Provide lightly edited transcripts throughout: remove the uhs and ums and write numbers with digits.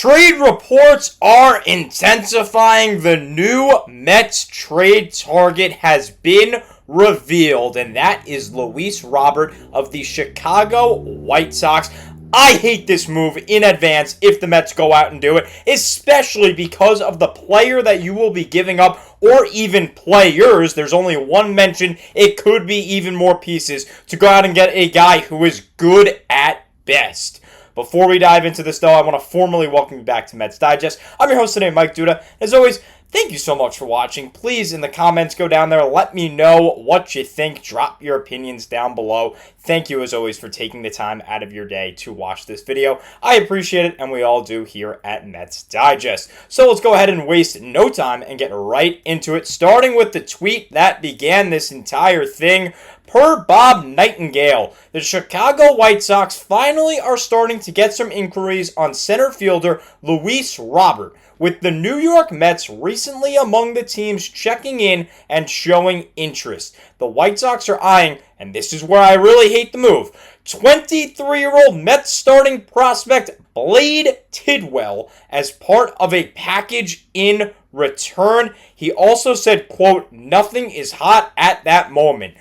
Trade reports are intensifying. The new Mets trade target has been revealed, and that is Luis Robert of the Chicago White Sox. I hate this move in advance if the Mets go out and do it, especially because of the player that you will be giving up, or even players. There's only one mention. It could be even more pieces to go out and get a guy who is good at best. Before we dive into this, though, I want to formally welcome you back to Mets Digest. I'm your host today, Mike Duda. As always, thank you so much for watching. Please, in the comments, go down there. Let me know what you think. Drop your opinions down below. Thank you, as always, for taking the time out of your day to watch this video. I appreciate it, and we all do here at Mets Digest. So let's go ahead and waste no time and get right into it, starting with the tweet that began this entire thing. Per Bob Nightingale, the Chicago White Sox finally are starting to get some inquiries on center fielder Luis Robert, with the New York Mets recently among the teams checking in and showing interest. The White Sox are eyeing, and this is where I really hate the move, 23-year-old Mets starting prospect Blade Tidwell as part of a package in return. He also said, quote, "Nothing is hot at that moment."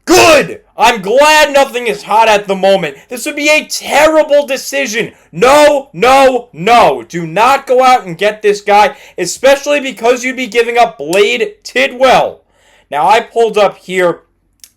Good! I'm glad nothing is hot at the moment. This would be a terrible decision. No, no, no. Do not go out and get this guy, especially because you'd be giving up Blade Tidwell. Now, I pulled up here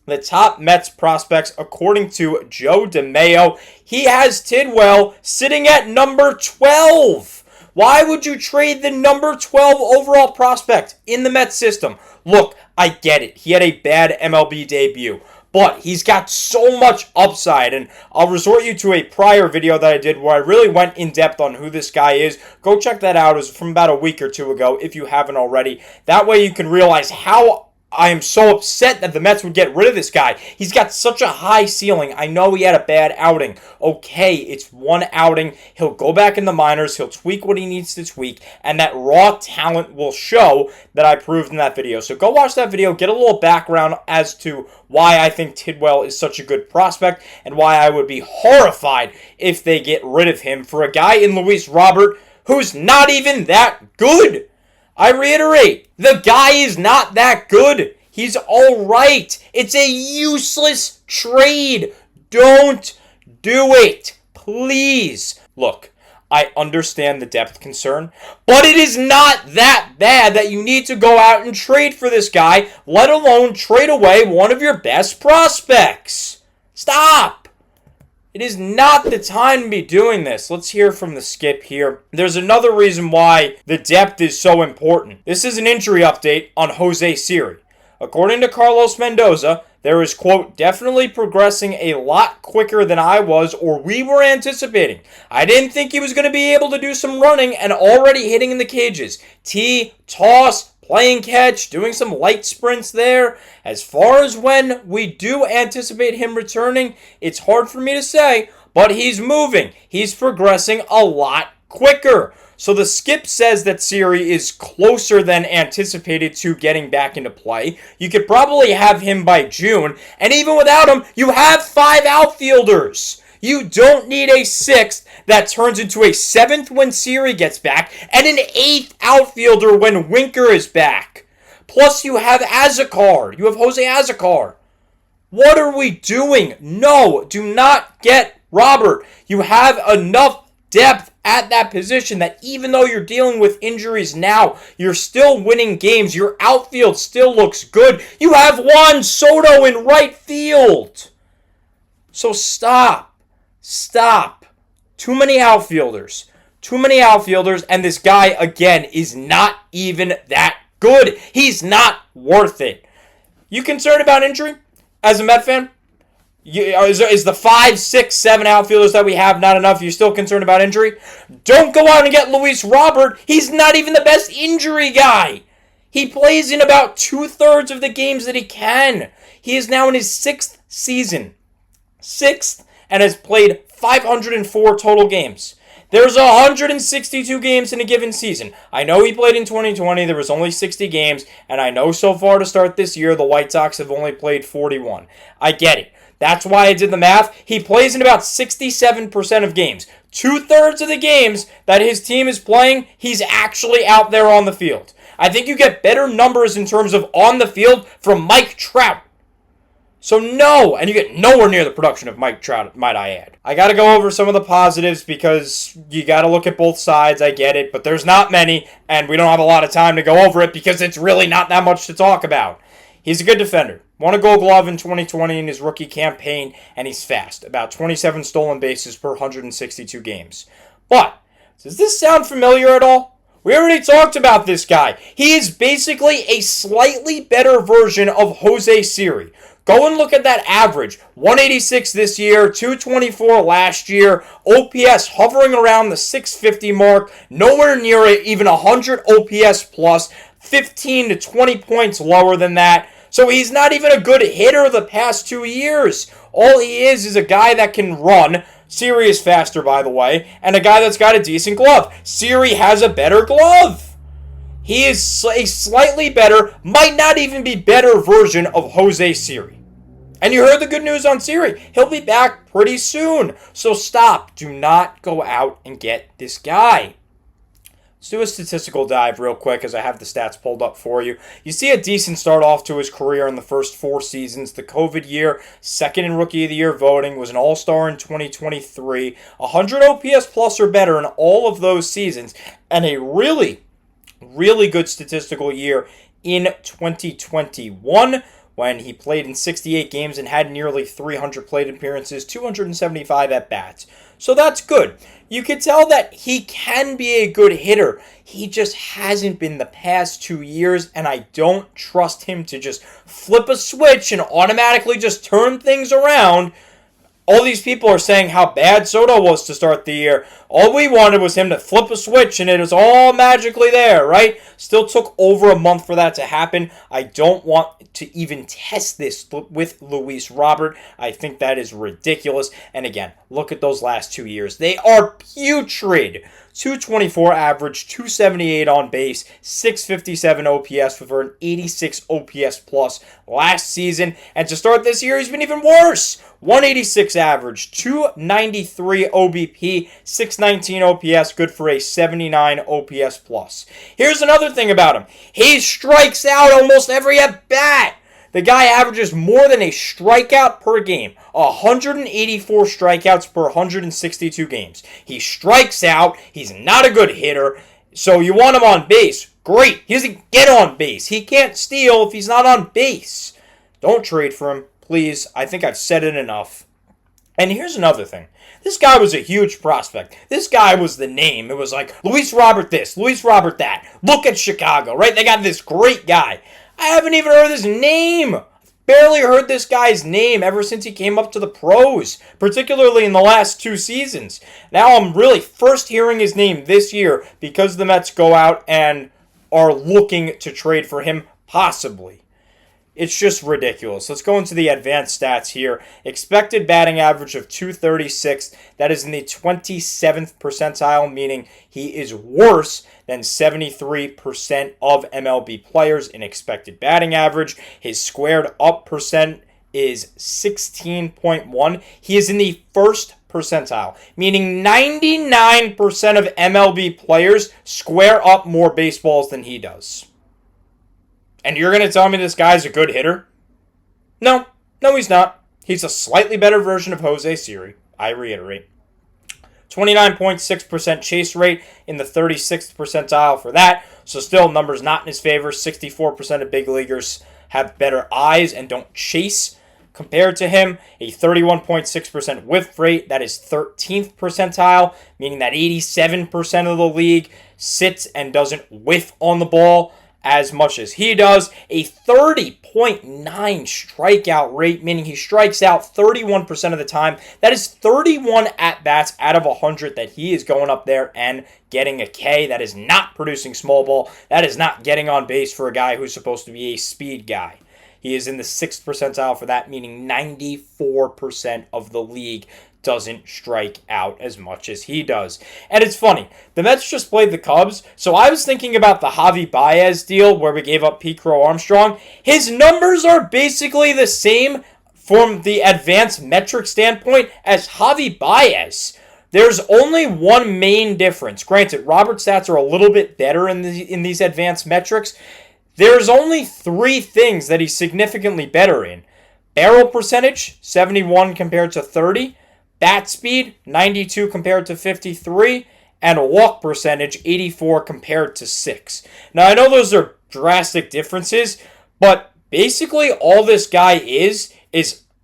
the top Mets prospects according to Joe DeMayo. He has Tidwell sitting at number 12. Why would you trade the number 12 overall prospect in the Mets system? Look, I get it. He had a bad MLB debut, but he's got so much upside, and I'll resort you to a prior video that I did where I really went in depth on who this guy is. Go check that out. It was from about a week or two ago if you haven't already. That way you can realize how I am so upset that the Mets would get rid of this guy. He's got such a high ceiling. I know he had a bad outing. Okay, it's one outing. He'll go back in the minors. He'll tweak what he needs to tweak, and that raw talent will show that I proved in that video. So go watch that video. Get a little background as to why I think Tidwell is such a good prospect and why I would be horrified if they get rid of him for a guy in Luis Robert who's not even that good. I reiterate, the guy is not that good. He's all right. It's a useless trade. Don't do it. Please. Look, I understand the depth concern, but it is not that bad that you need to go out and trade for this guy, let alone trade away one of your best prospects. Stop. It is not the time to be doing this. Let's hear from the skip here. There's another reason why the depth is so important. This is an injury update on Jose Siri. According to Carlos Mendoza, there is, quote, "definitely progressing a lot quicker than I was or we were anticipating. I didn't think he was going to be able to do some running and already hitting in the cages. Tee, toss, playing catch, doing some light sprints there. As far as when we do anticipate him returning, it's hard for me to say, but he's moving. He's progressing a lot quicker." So the skip says that Siri is closer than anticipated to getting back into play. You could probably have him by June, and even without him, you have 5 outfielders. You don't need a 6th that turns into a 7th when Siri gets back, and an 8th outfielder when Winker is back. Plus, you have Azocar. You have Jose Azocar. What are we doing? No, do not get Robert. You have enough depth at that position that even though you're dealing with injuries now, you're still winning games. Your outfield still looks good. You have Juan Soto in right field. So stop. Stop. Too many outfielders. Too many outfielders, and this guy, again, is not even that good. He's not worth it. You concerned about injury as a Met fan? Is the 5, 6, 7 outfielders that we have not enough? You're still concerned about injury? Don't go out and get Luis Robert. He's not even the best injury guy. He plays in about 2/3 of the games that he can. He is now in his 6th season. 6th. And has played 504 total games. There's 162 games in a given season. I know he played in 2020. There was only 60 games. And I know so far to start this year, the White Sox have only played 41. I get it. That's why I did the math. He plays in about 67% of games. 2/3 of the games that his team is playing, he's actually out there on the field. I think you get better numbers in terms of on the field from Mike Trout. So no, and you get nowhere near the production of Mike Trout, might I add. I got to go over some of the positives because you got to look at both sides, I get it, but there's not many, and we don't have a lot of time to go over it because it's really not that much to talk about. He's a good defender. Won a Gold Glove in 2020 in his rookie campaign, and he's fast. About 27 stolen bases per 162 games. But, does this sound familiar at all? We already talked about this guy. He is basically a slightly better version of Jose Siri. Go and look at that average. 186 this year, 224 last year, OPS hovering around the 650 mark, nowhere near even 100 OPS plus, 15 to 20 points lower than that. So he's not even a good hitter the past 2 years. All he is a guy that can run. Siri is faster, by the way, and a guy that's got a decent glove. Siri has a better glove. He is a slightly better, might not even be better version of Jose Siri. And you heard the good news on Siri. He'll be back pretty soon. So stop. Do not go out and get this guy. Let's do a statistical dive real quick as I have the stats pulled up for you. You see a decent start off to his career in the first 4 seasons. The COVID year, second in Rookie of the Year voting, was an All-Star in 2023. 100 OPS plus or better in all of those seasons. And a really good statistical year in 2021 when he played in 68 games and had nearly 300 plate appearances, 275 at-bats. So that's good. You can tell that he can be a good hitter. He just hasn't been the past 2 years, and I don't trust him to just flip a switch and automatically just turn things around. All these people are saying how bad Soto was to start the year. All we wanted was him to flip a switch and it was all magically there, right? Still took over a month for that to happen. I don't want to even test this with Luis Robert. I think that is ridiculous. And again, look at those last 2 years. They are putrid. 224 average, 278 on base, 657 OPS for an 86 OPS plus last season. And to start this year, he's been even worse. 186 average, 293 OBP, 619 OPS, good for a 79 OPS plus. Here's another thing about him. He strikes out almost every at-bat. The guy averages more than a strikeout per game. 184 strikeouts per 162 games. He strikes out. He's not a good hitter. So you want him on base. Great. He doesn't get on base. He can't steal if he's not on base. Don't trade for him, please. I think I've said it enough. And here's another thing. This guy was a huge prospect. This guy was the name. It was like, Luis Robert this, Luis Robert that. Look at Chicago, right? They got this great guy. I haven't even heard his name. Barely heard this guy's name ever since he came up to the pros, particularly in the last 2 seasons. Now I'm really first hearing his name this year because the Mets go out and are looking to trade for him, possibly. It's just ridiculous. Let's go into the advanced stats here. Expected batting average of 236. That is in the 27th percentile, meaning he is worse than 73% of MLB players in expected batting average. His squared up percent is 16.1. He is in the first percentile, meaning 99% of MLB players square up more baseballs than he does. And you're going to tell me this guy's a good hitter? No, he's not. He's a slightly better version of Jose Siri, I reiterate. 29.6% chase rate in the 36th percentile for that. So still numbers not in his favor. 64% of big leaguers have better eyes and don't chase compared to him. A 31.6% whiff rate. That is 13th percentile, meaning that 87% of the league sits and doesn't whiff on the ball as much as he does. A 30.9 strikeout rate, meaning he strikes out 31% of the time. That is 31 at-bats out of 100 that he is going up there and getting a K. That is not producing small ball. That is not getting on base for a guy who's supposed to be a speed guy. He is in the 6th percentile for that, meaning 94% of the league doesn't strike out as much as he does. And it's funny, the Mets just played the Cubs, so I was thinking about the Javi Baez deal where we gave up Pete Crow Armstrong. His numbers are basically the same from the advanced metric standpoint as Javi Baez. There's only one main difference. Granted, Robert's stats are a little bit better in these advanced metrics. There's only 3 things that he's significantly better in. Barrel percentage, 71 compared to 30. Bat speed, 92 compared to 53. And a walk percentage, 84 compared to 6. Now, I know those are drastic differences, but basically all this guy is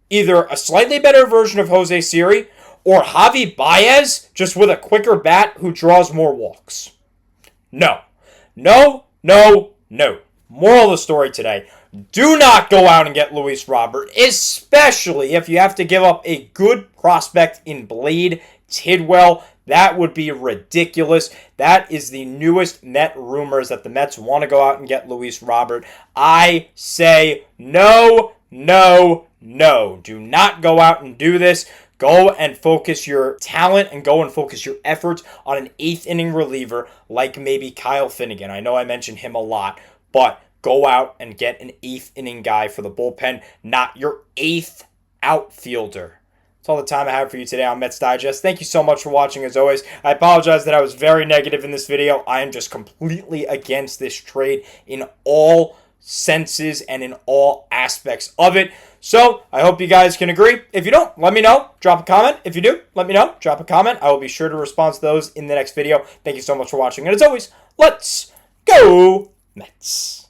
either a slightly better version of Jose Siri or Javi Baez, just with a quicker bat who draws more walks. No. No, no, no. Moral of the story today, do not go out and get Luis Robert, especially if you have to give up a good prospect in Blade Tidwell. That would be ridiculous. That is the newest Met rumors that the Mets want to go out and get Luis Robert. I say no, no, no. Do not go out and do this. Go and focus your talent and go and focus your efforts on an 8th inning reliever like maybe Kyle Finnegan. I know I mentioned him a lot, but go out and get an 8th inning guy for the bullpen, not your 8th outfielder. That's all the time I have for you today on Mets Digest. Thank you so much for watching as always. I apologize that I was very negative in this video. I am just completely against this trade in all senses and in all aspects of it. So, I hope you guys can agree. If you don't, let me know. Drop a comment. If you do, let me know. Drop a comment. I will be sure to respond to those in the next video. Thank you so much for watching. And as always, let's go Mets.